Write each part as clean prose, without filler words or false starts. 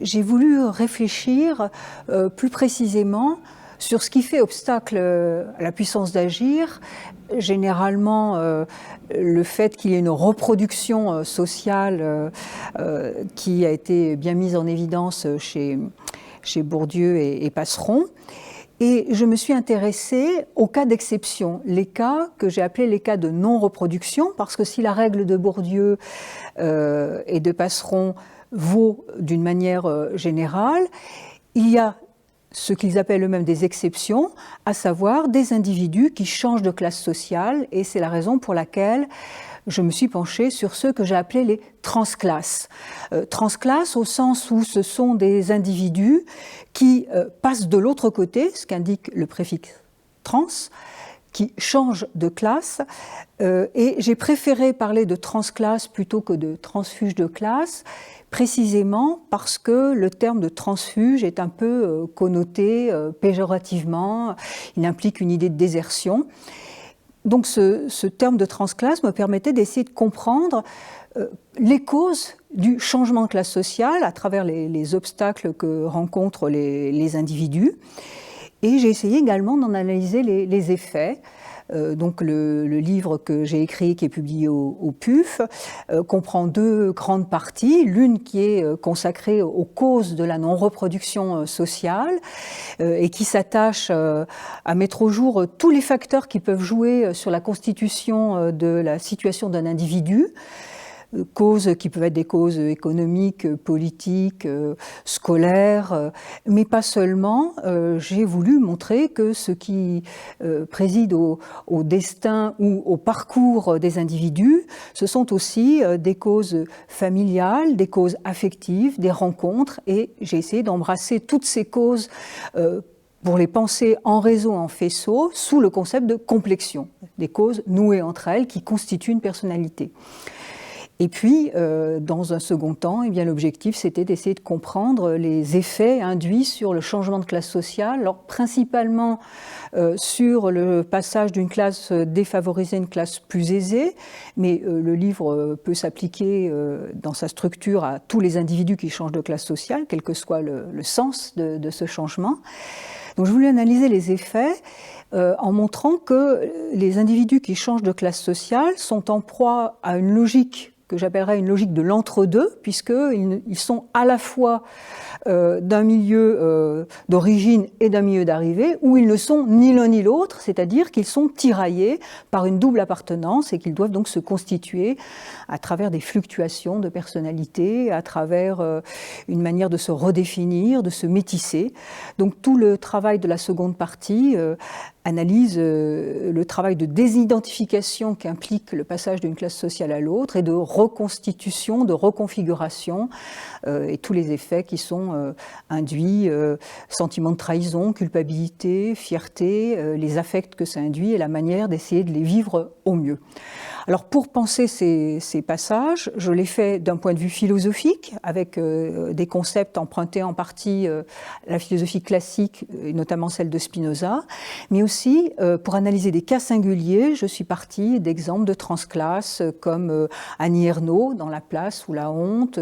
j'ai voulu réfléchir plus précisément sur ce qui fait obstacle à la puissance d'agir, généralement le fait qu'il y ait une reproduction sociale qui a été bien mise en évidence chez Bourdieu et Passeron. Et je me suis intéressée aux cas d'exception, les cas que j'ai appelés les cas de non-reproduction, parce que si la règle de Bourdieu et de Passeron vaut d'une manière générale, il y a ce qu'ils appellent eux-mêmes des exceptions, à savoir des individus qui changent de classe sociale, et c'est la raison pour laquelle je me suis penchée sur ceux que j'ai appelés les transclasses. Transclasses au sens où ce sont des individus qui passent de l'autre côté, ce qu'indique le préfixe trans, qui changent de classe, et j'ai préféré parler de transclasse plutôt que de transfuge de classe, précisément parce que le terme de transfuge est un peu connoté péjorativement, il implique une idée de désertion. Donc ce terme de transclasse me permettait d'essayer de comprendre les causes du changement de classe sociale à travers les obstacles que rencontrent les individus. Et j'ai essayé également d'en analyser les effets. Donc le livre que j'ai écrit, qui est publié au PUF, comprend deux grandes parties. L'une qui est consacrée aux causes de la non-reproduction sociale et qui s'attache à mettre au jour tous les facteurs qui peuvent jouer sur la constitution de la situation d'un individu. Causes qui peuvent être des causes économiques, politiques, scolaires, mais pas seulement. J'ai voulu montrer que ce qui préside au destin ou au parcours des individus, ce sont aussi des causes familiales, des causes affectives, des rencontres, et j'ai essayé d'embrasser toutes ces causes pour les penser en réseau, en faisceau, sous le concept de complexion, des causes nouées entre elles qui constituent une personnalité. Et puis, dans un second temps, eh bien, l'objectif, c'était d'essayer de comprendre les effets induits sur le changement de classe sociale, alors principalement sur le passage d'une classe défavorisée à une classe plus aisée, mais le livre peut s'appliquer dans sa structure à tous les individus qui changent de classe sociale, quel que soit le sens de ce changement. Donc, je voulais analyser les effets en montrant que les individus qui changent de classe sociale sont en proie à une logique que j'appellerais une logique de l'entre-deux, puisqu'ils sont à la fois d'un milieu d'origine et d'un milieu d'arrivée, où ils ne sont ni l'un ni l'autre, c'est-à-dire qu'ils sont tiraillés par une double appartenance et qu'ils doivent donc se constituer à travers des fluctuations de personnalité, à travers une manière de se redéfinir, de se métisser. Donc tout le travail de la seconde partie analyse le travail de désidentification qu'implique le passage d'une classe sociale à l'autre et de reconstitution, de reconfiguration et tous les effets qui sont induits, sentiment de trahison, culpabilité, fierté, les affects que ça induit et la manière d'essayer de les vivre au mieux. Alors pour penser ces passages, je l'ai fait d'un point de vue philosophique, avec des concepts empruntés en partie à la philosophie classique, et notamment celle de Spinoza, mais aussi pour analyser des cas singuliers, je suis partie d'exemples de transclasses comme Annie Ernaux dans La place ou la honte,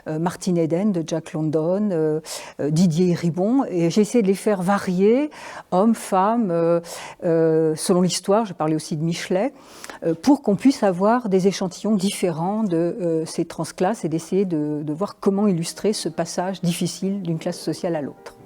Martin Eden de Jack London, Didier Ribon, et j'ai essayé de les faire varier, hommes, femmes, selon l'histoire, je parlais aussi de Michelet, pour qu'on puisse avoir des échantillons différents de ces transclasses et d'essayer de voir comment illustrer ce passage difficile d'une classe sociale à l'autre.